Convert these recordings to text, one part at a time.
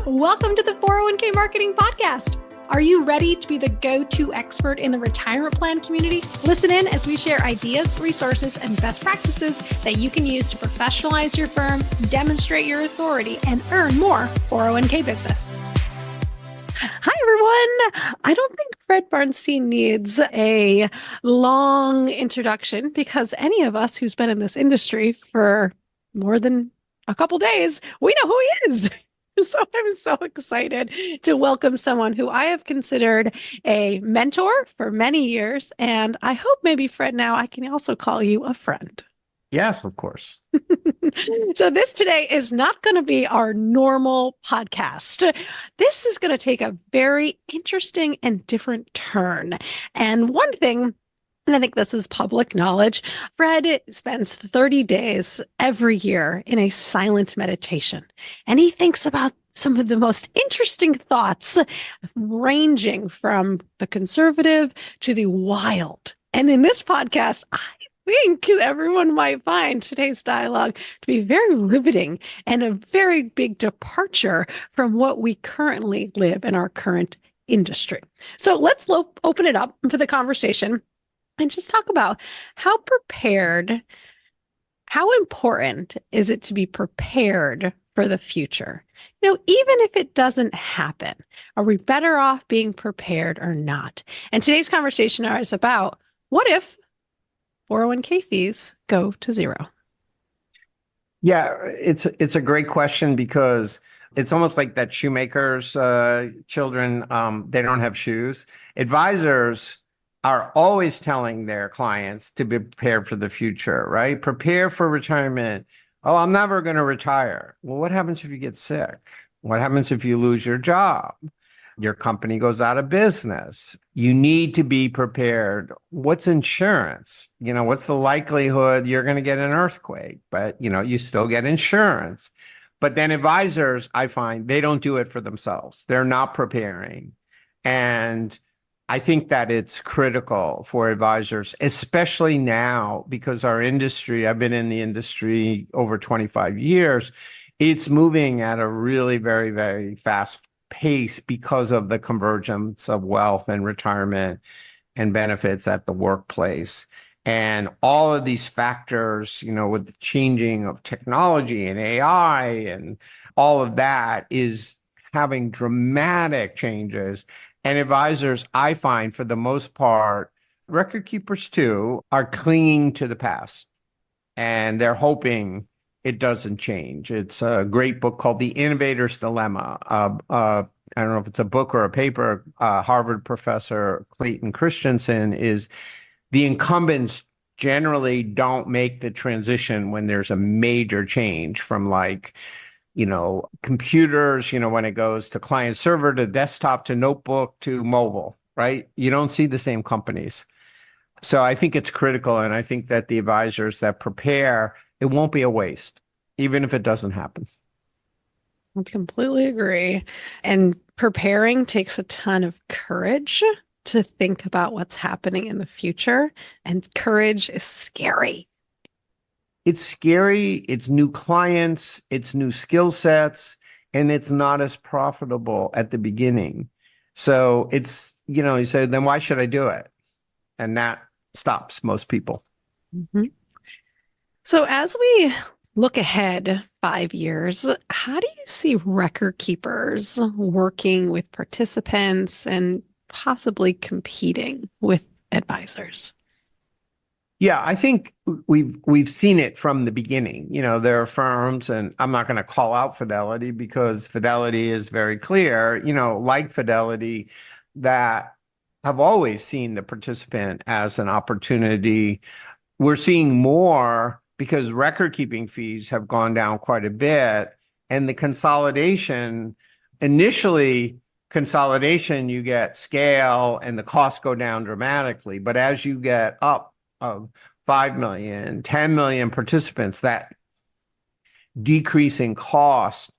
Welcome to the 401k Marketing Podcast. Are you ready to be the go-to expert in the retirement plan community? Listen in as we share ideas, resources, and best practices that you can use to professionalize your firm, demonstrate your authority, and earn more 401k business. Hi, everyone. I don't think Fred Barstein needs a long introduction because any of us who's been in this industry for more than a couple days, we know who he is. So I'm so excited to welcome someone who I have considered a mentor for many years. And I hope maybe, Fred, now I can also call you a friend. Yes, of course. So this today is not going to be our normal podcast. This is going to take a very interesting and different turn. And one thing, and I think this is public knowledge, Fred spends 30 days every year in a silent meditation. And he thinks about some of the most interesting thoughts, ranging from the conservative to the wild. And in this podcast, I think everyone might find today's dialogue to be very riveting and a very big departure from what we currently live in our current industry. So let's open it up for the conversation and just talk about how important is it to be prepared for the future? Even if it doesn't happen, are we better off being prepared or not? And today's conversation is about what if 401k fees go to zero? Yeah, it's a great question because it's almost like that shoemaker's children, they don't have shoes. Advisors are always telling their clients to be prepared for the future, right? Prepare for retirement. Oh, I'm never going to retire. Well, what happens if you get sick? What happens if you lose your job? Your company goes out of business. You need to be prepared. What's insurance? What's the likelihood you're going to get an earthquake? But, you still get insurance. But then advisors, I find, they don't do it for themselves. They're not preparing. And I think that it's critical for advisors, especially now, because our industry, I've been in the industry over 25 years, it's moving at a really very, very fast pace because of the convergence of wealth and retirement and benefits at the workplace. And all of these factors, with the changing of technology and AI and all of that is having dramatic changes. And advisors, I find, for the most part, record keepers too, are clinging to the past. And they're hoping it doesn't change. It's a great book called The Innovator's Dilemma. I don't know if it's a book or a paper. Harvard professor Clayton Christensen is the incumbents generally don't make the transition when there's a major change from computers, when it goes to client server to desktop to notebook to mobile, right? You don't see the same companies. So I think it's critical. And I think that the advisors that prepare, it won't be a waste, even if it doesn't happen. I completely agree. And preparing takes a ton of courage to think about what's happening in the future. And courage is scary. It's scary, it's new clients, it's new skill sets, and it's not as profitable at the beginning. So it's, you say, then why should I do it? And that stops most people. Mm-hmm. So as we look ahead 5 years, how do you see record keepers working with participants and possibly competing with advisors? Yeah, I think we've seen it from the beginning. There are firms, and I'm not going to call out Fidelity because Fidelity is very clear, like Fidelity, that have always seen the participant as an opportunity. We're seeing more because record keeping fees have gone down quite a bit. And the consolidation, initially, you get scale and the costs go down dramatically. But as you get up of 5 million, 10 million participants, that decreasing cost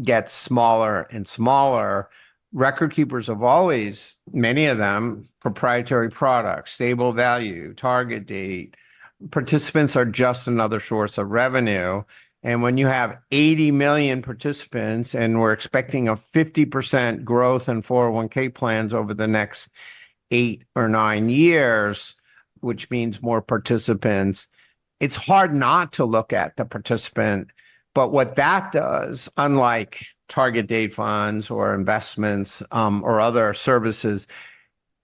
gets smaller and smaller. Record keepers have always, many of them, proprietary products, stable value, target date. Participants are just another source of revenue. And when you have 80 million participants and we're expecting a 50% growth in 401k plans over the next 8 or 9 years, which means more participants, it's hard not to look at the participant. But what that does, unlike target date funds or investments or other services,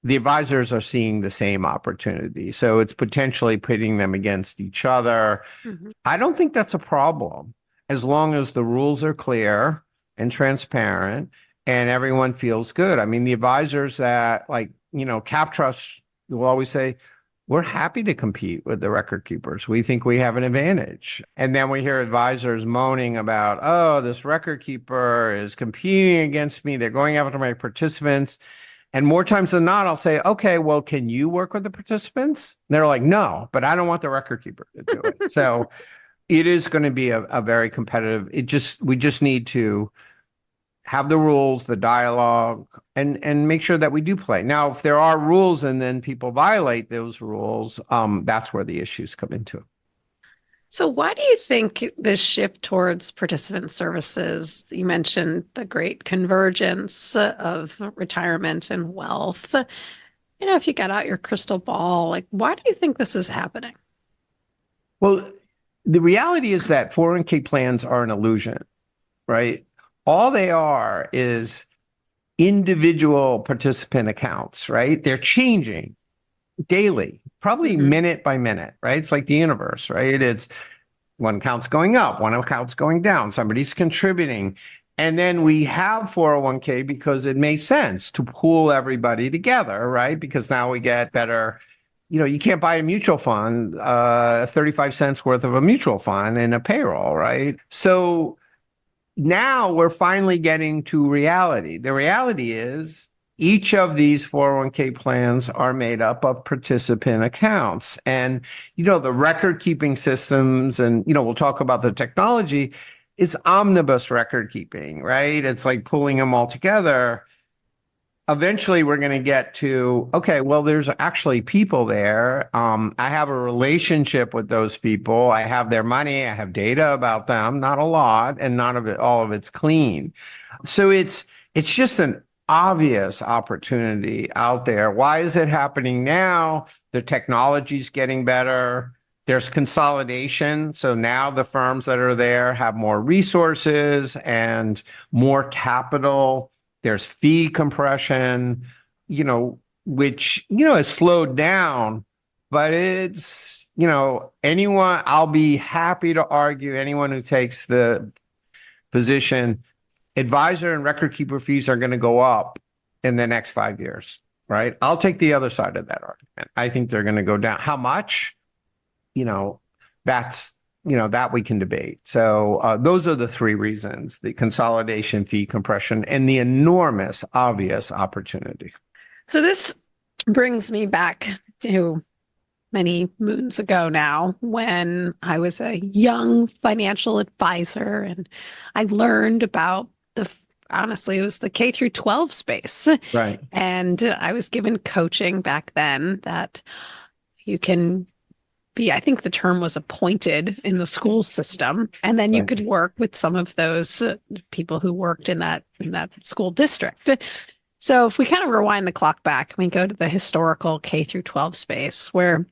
the advisors are seeing the same opportunity. So it's potentially pitting them against each other. Mhm. I don't think that's a problem as long as the rules are clear and transparent and everyone feels good. I mean, the advisors that CapTrust will always say, we're happy to compete with the record keepers. We think we have an advantage. And then we hear advisors moaning about, oh, this record keeper is competing against me. They're going after my participants. And more times than not, I'll say, okay, well, can you work with the participants? And they're like, no, but I don't want the record keeper to do it. So it is going to be a very competitive. We just need to have the rules, the dialogue, and make sure that we do play. Now, if there are rules and then people violate those rules, that's where the issues come into it. So, why do you think this shift towards participant services? You mentioned the great convergence of retirement and wealth. If you got out your crystal ball, like, why do you think this is happening? Well, the reality is that 401k plans are an illusion, right? All they are is individual participant accounts, right? They're changing daily, probably minute by minute, right? It's like the universe, right? It's one account's going up, one account's going down, somebody's contributing. And then we have 401k because it makes sense to pool everybody together, right? Because now we get better, you can't buy a mutual fund, 35 cents worth of a mutual fund in a payroll, right? So now we're finally getting to reality. The reality is each of these 401k plans are made up of participant accounts. And, the record keeping systems, and, we'll talk about the technology, it's omnibus record keeping, right? It's like pulling them all together. Eventually we're going to get to, okay, well, there's actually people there. I have a relationship with those people. I have their money. I have data about them, not a lot, and not of it, all of it's clean. So it's just an obvious opportunity out there. Why is it happening now? The technology's getting better. There's consolidation. So now the firms that are there have more resources and more capital. There's fee compression, which, has slowed down, but it's, I'll be happy to argue anyone who takes the position, advisor and record keeper fees are going to go up in the next 5 years, right? I'll take the other side of that argument. I think they're going to go down. How much? That's that we can debate. So those are the three reasons: the consolidation, fee compression, and the enormous obvious opportunity. So this brings me back to many moons ago now when I was a young financial advisor and I learned about honestly, it was the K through 12 space. Right. And I was given coaching back then that you can I think the term was appointed in the school system, and then you could work with some of those people who worked in that school district. So if we kind of rewind the clock back, we go to the historical K through 12 space where,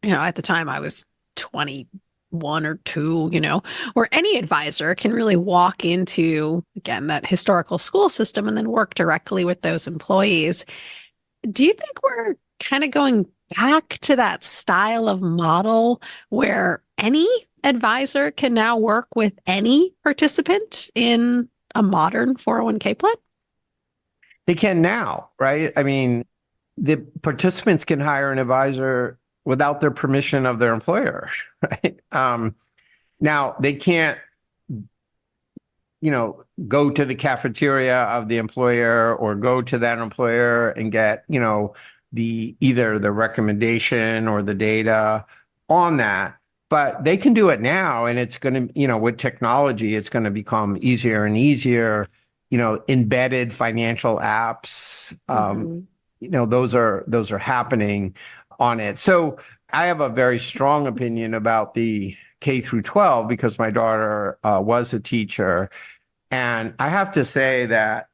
at the time I was 21 or 2, where any advisor can really walk into, again, that historical school system and then work directly with those employees. Do you think we're kind of going back to that style of model where any advisor can now work with any participant in a modern 401k plan? They can now, right? I mean, the participants can hire an advisor without their permission of their employer, right? Now, they can't, go to the cafeteria of the employer or go to that employer and get, either the recommendation or the data on that, but they can do it now. And it's going to, with technology, it's going to become easier and easier, embedded financial apps, those are happening on it. So I have a very strong opinion about the K through 12 because my daughter was a teacher. And I have to say that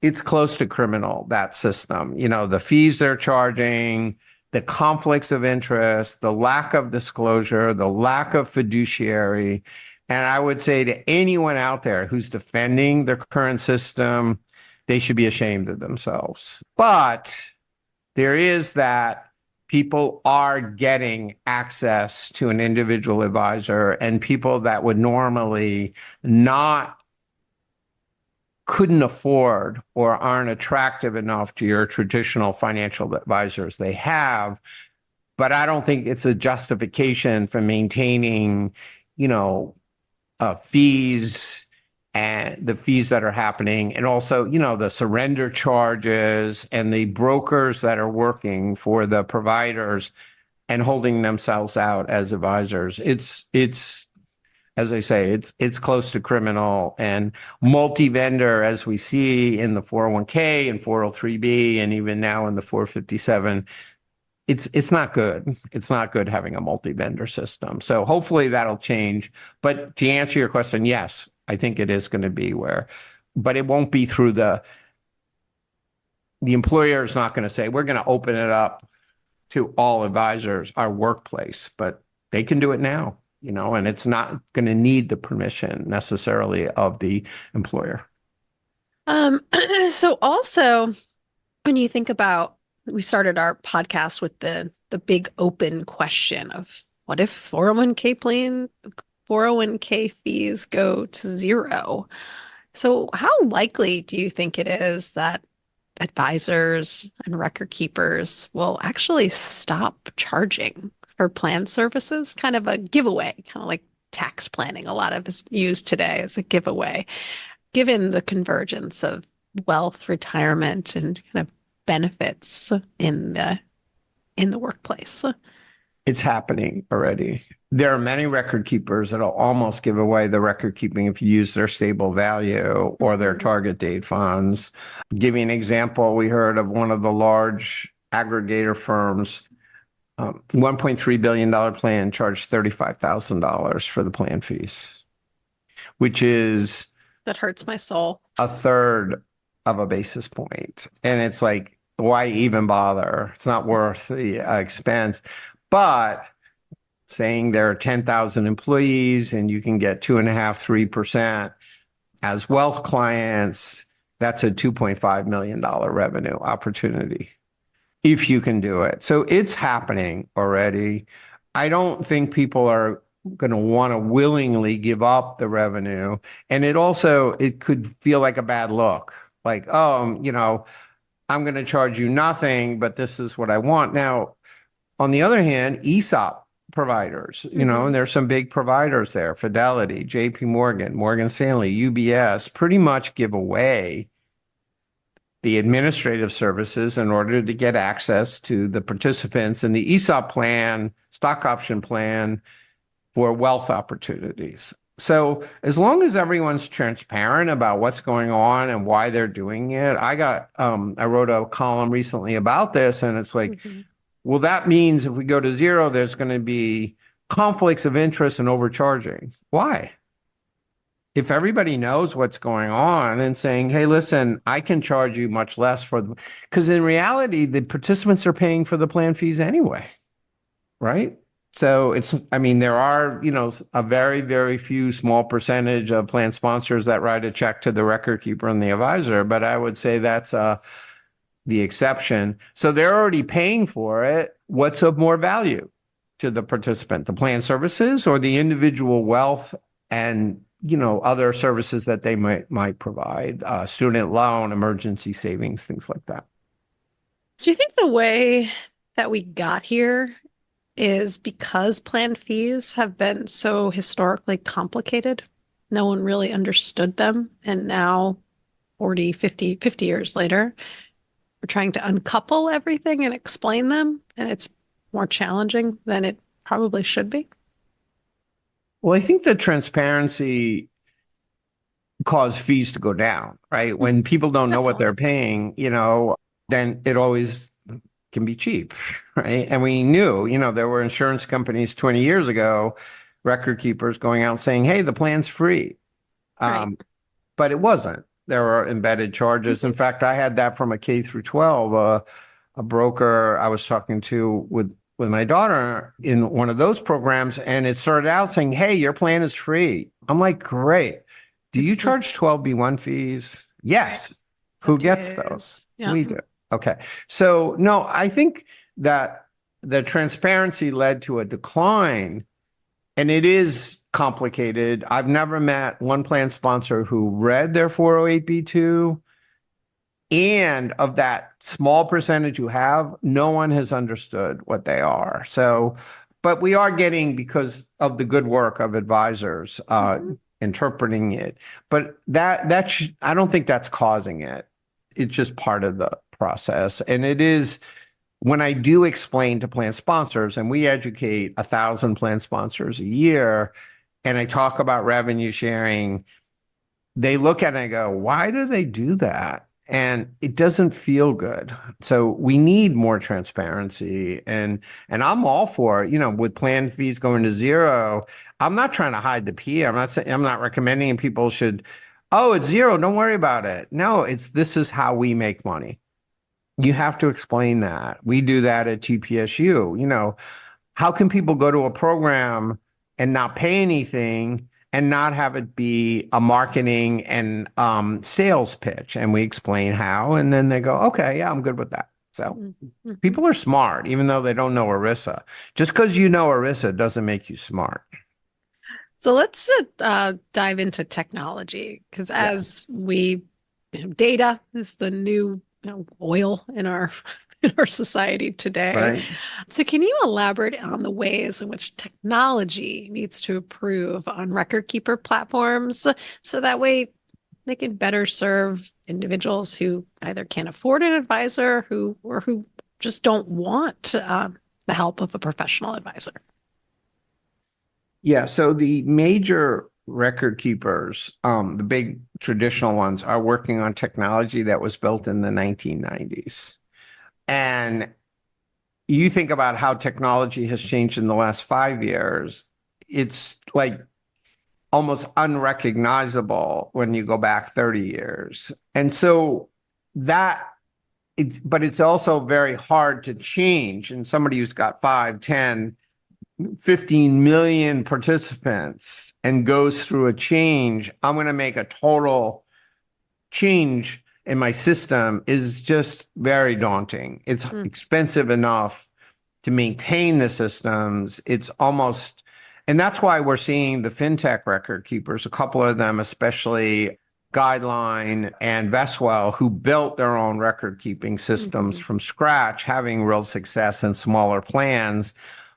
it's close to criminal, that system. The fees they're charging, the conflicts of interest, the lack of disclosure, the lack of fiduciary. And I would say to anyone out there who's defending the current system, they should be ashamed of themselves. But there is that people are getting access to an individual advisor, and people that would normally not couldn't afford or aren't attractive enough to your traditional financial advisors they have. But I don't think it's a justification for maintaining, fees and the fees that are happening, and also, the surrender charges and the brokers that are working for the providers and holding themselves out as advisors. It's as I say, it's close to criminal, and multi-vendor, as we see in the 401k and 403b, and even now in the 457. It's not good. It's not good having a multi-vendor system. So hopefully that'll change. But to answer your question, yes, I think it is going to be but it won't be through the employer is not going to say, we're going to open it up to all advisors, our workplace, but they can do it now, and it's not going to need the permission necessarily of the employer. So also, when you think about, we started our podcast with the big open question of what if 401k fees go to zero? So how likely do you think it is that advisors and record keepers will actually stop charging for plan services? Kind of a giveaway, kind of like tax planning. A lot of is used today as a giveaway, given the convergence of wealth, retirement, and kind of benefits in the workplace. It's happening already. There are many record keepers that'll almost give away the record keeping if you use their stable value or their target date funds. Give you an example, we heard of one of the large aggregator firms, $1.3 billion plan charged $35,000 for the plan fees, which is That hurts my soul. a third of a basis point. And it's like, why even bother? It's not worth the expense. But saying there are 10,000 employees and you can get 2.5%, 3% as wealth clients, that's a $2.5 million revenue opportunity if you can do it. So it's happening already. I don't think people are going to want to willingly give up the revenue. And it could feel like a bad look. Like, I'm going to charge you nothing, but this is what I want. Now, on the other hand, ESOP providers, and there's some big providers there, Fidelity, JP Morgan, Morgan Stanley, UBS, pretty much give away the administrative services in order to get access to the participants in the ESOP plan, stock option plan for wealth opportunities. So as long as everyone's transparent about what's going on and why they're doing it, I wrote a column recently about this, and it's like, well, that means if we go to zero, there's going to be conflicts of interest and overcharging. Why? If everybody knows what's going on and saying, hey, listen, I can charge you much less because in reality, the participants are paying for the plan fees anyway, right? So there are, a very, very few small percentage of plan sponsors that write a check to the record keeper and the advisor, but I would say that's the exception. So they're already paying for it. What's of more value to the participant, the plan services or the individual wealth and, other services that they might provide, student loan, emergency savings, things like that. Do you think the way that we got here is because plan fees have been so historically complicated? No one really understood them. And now 40, 50 years later, we're trying to uncouple everything and explain them. And it's more challenging than it probably should be. Well, I think that transparency caused fees to go down, right? When people don't know what they're paying, then it always can be cheap, right? And we knew, there were insurance companies 20 years ago record keepers going out saying, hey, the plan's free. Right. But it wasn't. There were embedded charges. In fact, I had that from a K through 12, a broker I was talking to with my daughter in one of those programs, and it started out saying, hey, your plan is free. I'm like, great. Do you charge 12B1 fees? Yes. Who gets those? Yeah. We do. Okay. So, no, I think that the transparency led to a decline, and it is complicated. I've never met one plan sponsor who read their 408B2, and of that small percentage who have, no one has understood what they are. So, but we are getting, because of the good work of advisors, interpreting it. But I don't think that's causing it. It's just part of the process. And it is, when I do explain to plan sponsors, and we educate 1,000 plan sponsors a year, and I talk about revenue sharing, they look at it and go, why do they do that? And it doesn't feel good. So we need more transparency. And I'm all for it, with plan fees going to zero. I'm not trying to hide the P. I'm not recommending people should, oh, it's zero, don't worry about it. No, this is how we make money. You have to explain that. We do that at TPSU. How can people go to a program and not pay anything and not have it be a marketing and sales pitch? And we explain how, and then they go, okay, yeah, I'm good with that. So people are smart, even though they don't know ERISA. Just because you know ERISA doesn't make you smart. So let's dive into technology, because as data is the new oil in our society today. Right. So can you elaborate on the ways in which technology needs to improve on record keeper platforms so that way they can better serve individuals who either can't afford an advisor who just don't want the help of a professional advisor? Yeah, so the major record keepers, the big traditional ones, are working on technology that was built in the 1990s. And you think about how technology has changed in the last 5 years, it's like almost unrecognizable when you go back 30 years. And so but it's also very hard to change. And somebody who's got 5, 10, 15 million participants and goes through a change, I'm going to make a total change in my system, is just very daunting. It's expensive enough to maintain the systems. It's almost, and that's why we're seeing the fintech record keepers, a couple of them, especially Guideline and Vestwell, who built their own record keeping systems from scratch, having real success in smaller plans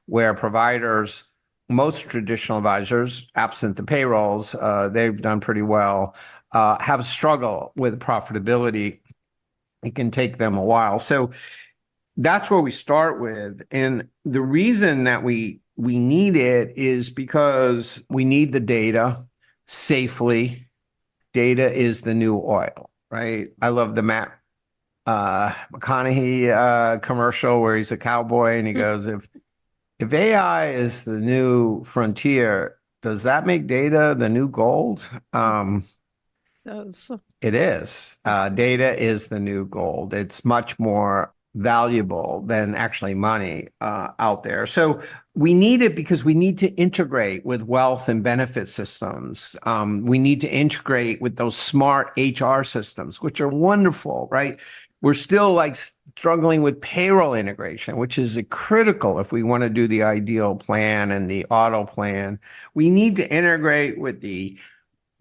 where providers, most traditional advisors, absent the payrolls, they've done pretty well, have struggled with profitability. It can take them a while. So that's where we start with. And the reason that we need it is because we need the data safely. Data is the new oil, right? I love the Matt McConaughey commercial where he's a cowboy and he goes, if AI is the new frontier, does that make data the new gold? It is. Data is the new gold. It's much more valuable than actually money out there. So we need it because we need to integrate with wealth and benefit systems. We need to integrate with those smart HR systems, which are wonderful, right? We're still like struggling with payroll integration, which is critical if we want to do the ideal plan and the auto plan. We need to integrate with the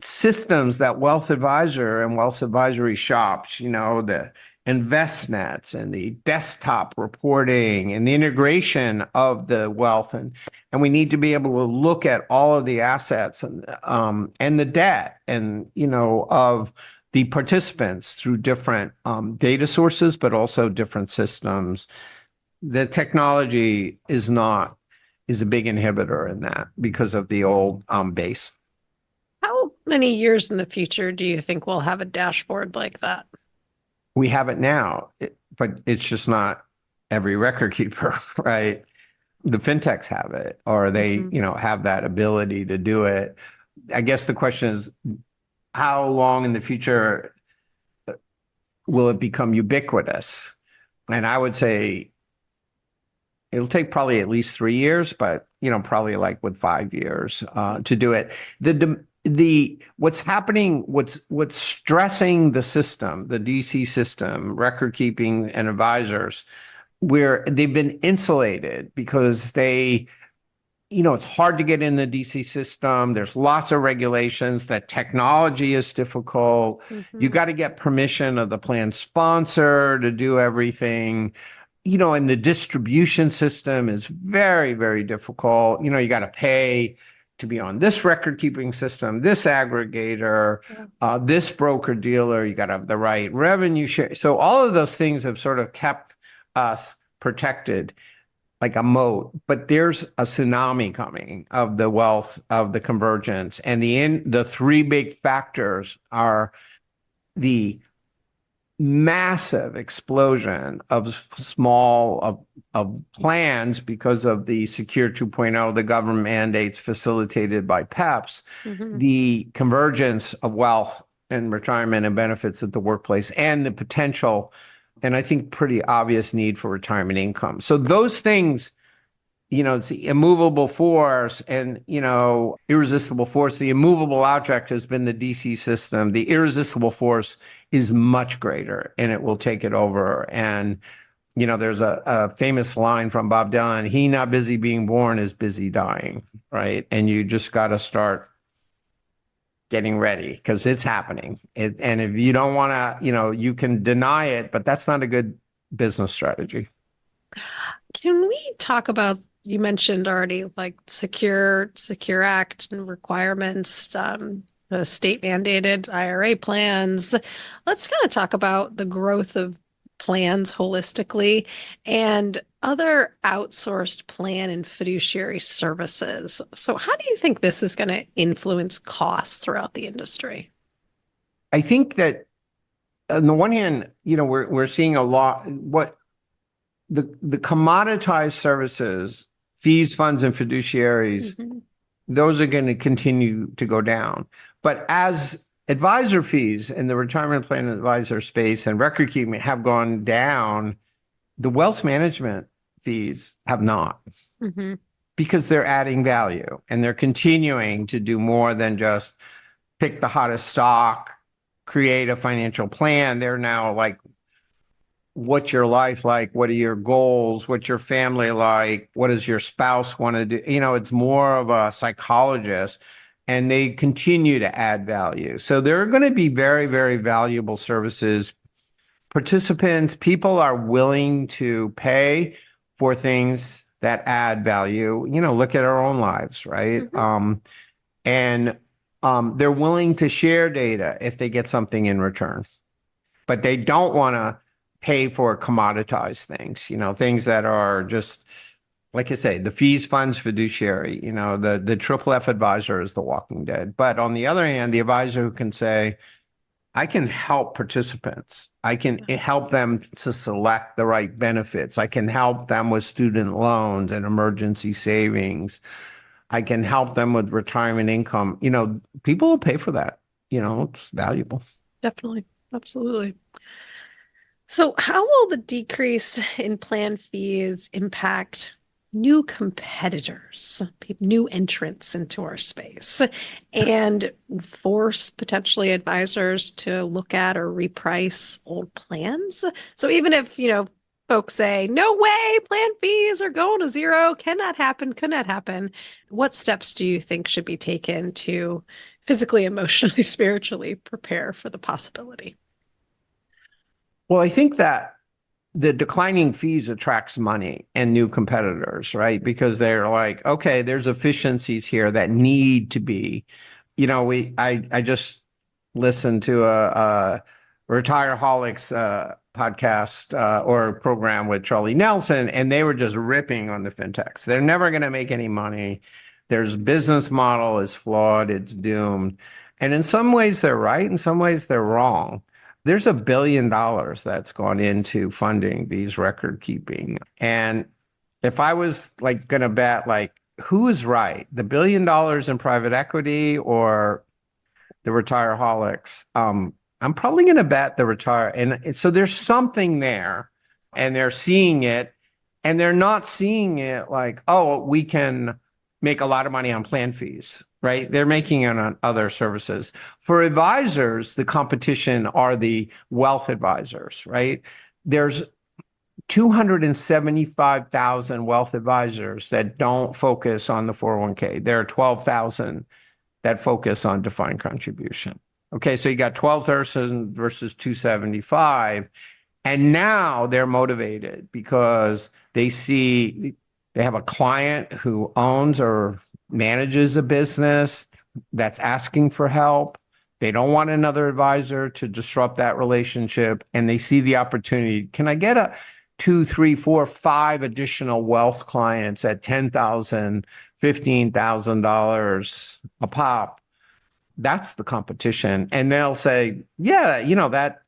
systems that wealth advisor and wealth advisory shops, the InvestNets and the desktop reporting and the integration of the wealth. And we need to be able to look at all of the assets and the debt and, of the participants through different data sources, but also different systems. The technology is a big inhibitor in that because of the old base. How many years in the future do you think we'll have a dashboard like that? We have it now, but it's just not every record keeper, right? the fintechs have it, or they, Mhm. have that ability to do it. I guess the question is, how long in the future will it become ubiquitous? And I would say it'll take probably at least 3 years, but probably like with 5 years to do it. The what's happening, what's stressing the system, the DC system, record keeping and advisors, where they've been insulated because it's hard to get in the DC system. There's lots of regulations. That technology is difficult. You Mhm. got to get permission of the plan sponsor to do everything. And the distribution system is very, very difficult. You got to pay to be on this record keeping system, this aggregator, Yeah. this broker dealer. You got to have the right revenue share. So all of those things have sort of kept us protected like a moat, but there's a tsunami coming of the wealth of the convergence. And the three big factors are the massive explosion of of plans because of the Secure 2.0, the government mandates facilitated by PEPs, Mhm. the convergence of wealth and retirement and benefits at the workplace, and the potential, and I think pretty obvious need for retirement income. So those things, it's the immovable force and, irresistible force. The immovable object has been the DC system. The irresistible force is much greater and it will take it over. And, there's a famous line from Bob Dylan: "He not busy being born is busy dying," right? And you just got to start getting ready because it's happening. And if you don't want to, you can deny it, but that's not a good business strategy. Can we talk about, you mentioned already, like Secure Act and requirements, the state mandated IRA plans. Let's kind of talk about the growth of plans holistically and other outsourced plan and fiduciary services. So how do you think this is going to influence costs throughout the industry? I think that on the one hand, we're seeing a lot what the commoditized services, fees, funds, and fiduciaries, Mhm. those are going to continue to go down. But as advisor fees in the retirement plan advisor space and record keeping have gone down, the wealth management fees have not, Mhm. because they're adding value and they're continuing to do more than just pick the hottest stock, create a financial plan. They're now like, what's your life like? What are your goals? What's your family like? What does your spouse want to do? It's more of a psychologist, and they continue to add value. So there are going to be very, very valuable services. Participants, people are willing to pay for things that add value. Look at our own lives, right? Mhm. And they're willing to share data if they get something in return, but they don't want to pay for commoditized things, things that are just, like I say, the fees, funds, fiduciary, the triple F advisor is the walking dead. But on the other hand, the advisor who can say, I can help participants. I can help them to select the right benefits. I can help them with student loans and emergency savings. I can help them with retirement income. People will pay for that. It's valuable. Definitely. Absolutely. So, how will the decrease in plan fees impact new competitors, new entrants into our space, and force potentially advisors to look at or reprice old plans? So, even if, folks say, no way, plan fees are going to zero, cannot happen, could not happen, what steps do you think should be taken to physically, emotionally, spiritually prepare for the possibility? Well, I think that the declining fees attracts money and new competitors, right? Because they're like, okay, there's efficiencies here that need to be, I just listened to a Retireaholics podcast or program with Charlie Nelson, and they were just ripping on the fintechs. They're never going to make any money. Their business model is flawed. It's doomed. And in some ways they're right. In some ways they're wrong. There's $1 billion that's gone into funding these record keeping. And if I was like going to bet, like, who is right, the $1 billion in private equity or the retireaholics? I'm probably going to bet the retire. And so there's something there, and they're seeing it, and they're not seeing it like, oh, we can make a lot of money on plan fees, right? They're making it on other services. For advisors, the competition are the wealth advisors, right? There's 275,000 wealth advisors that don't focus on the 401k. There are 12,000 that focus on defined contribution. Okay, so you got 12,000 versus 275. And now they're motivated because they see they have a client who owns or manages a business that's asking for help. They don't want another advisor to disrupt that relationship. And they see the opportunity. Can I get a 2, 3, 4, 5 additional wealth clients at $10,000, $15,000 a pop? That's the competition. And they'll say, yeah, that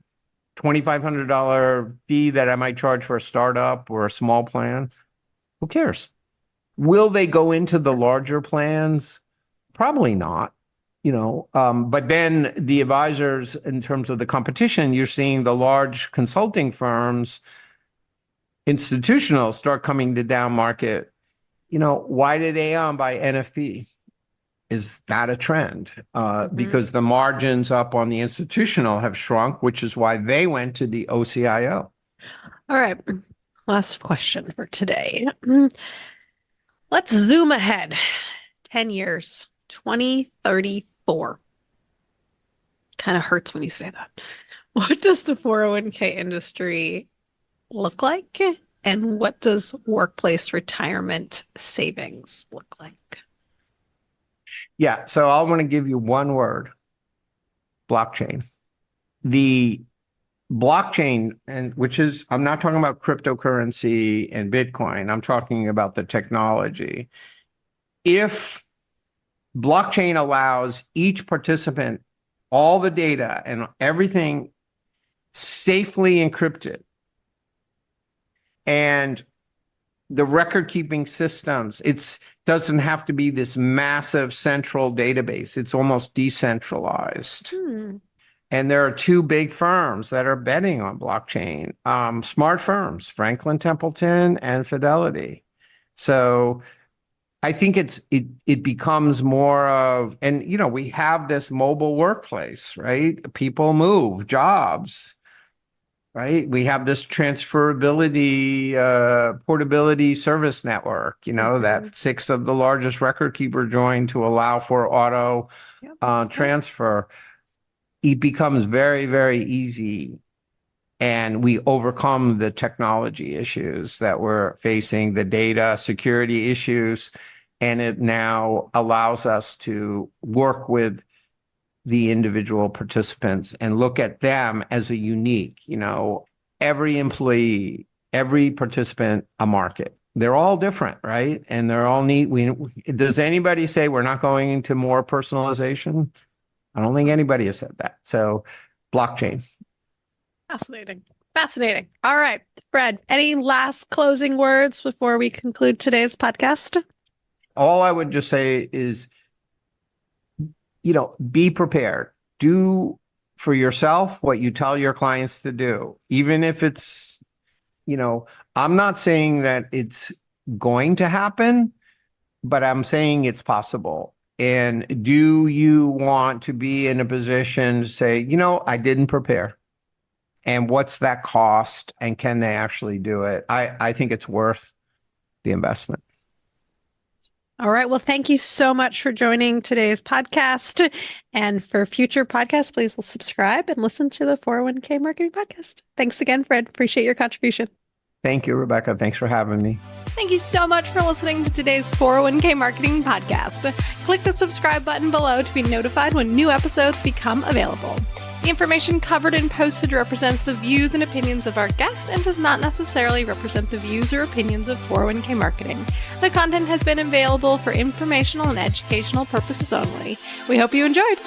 $2,500 fee that I might charge for a startup or a small plan, who cares? Will they go into the larger plans? Probably not. But then the advisors, in terms of the competition, you're seeing the large consulting firms, institutional, start coming to down market. Why did Aon buy NFP? Is that a trend? Because the margins up on the institutional have shrunk, which is why they went to the OCIO. All right. Last question for today. Let's zoom ahead 10 years, 2034. Kind of hurts when you say that. What does the 401k industry look like? And what does workplace retirement savings look like? Yeah, so I want to give you one word: blockchain. The blockchain, and which is, I'm not talking about cryptocurrency and Bitcoin, I'm talking about the technology. If blockchain allows each participant all the data and everything safely encrypted, and the record-keeping systems, it doesn't have to be this massive central database. It's almost decentralized. And there are two big firms that are betting on blockchain, smart firms, Franklin Templeton and Fidelity. So I think it becomes more of, and we have this mobile workplace, right? People move jobs, right? We have this transferability, portability service network, that 6 of the largest record keeper joined to allow for auto transfer. It becomes very, very easy. And we overcome the technology issues that we're facing, the data security issues, and it now allows us to work with the individual participants and look at them as a unique, every employee, every participant, a market. They're all different, right? And they're all neat. Does anybody say we're not going into more personalization? I don't think anybody has said that. So blockchain. Fascinating. Fascinating. All right, Fred, any last closing words before we conclude today's podcast? All I would just say is, be prepared. Do for yourself what you tell your clients to do, even if it's, I'm not saying that it's going to happen, but I'm saying it's possible. And do you want to be in a position to say, I didn't prepare? And what's that cost? And can they actually do it? I think it's worth the investment. All right. Well, thank you so much for joining today's podcast. And for future podcasts, please subscribe and listen to the 401k Marketing Podcast. Thanks again, Fred. Appreciate your contribution. Thank you, Rebecca. Thanks for having me. Thank you so much for listening to today's 401k Marketing Podcast. Click the subscribe button below to be notified when new episodes become available. The information covered and posted represents the views and opinions of our guest and does not necessarily represent the views or opinions of 401k Marketing. The content has been available for informational and educational purposes only. We hope you enjoyed.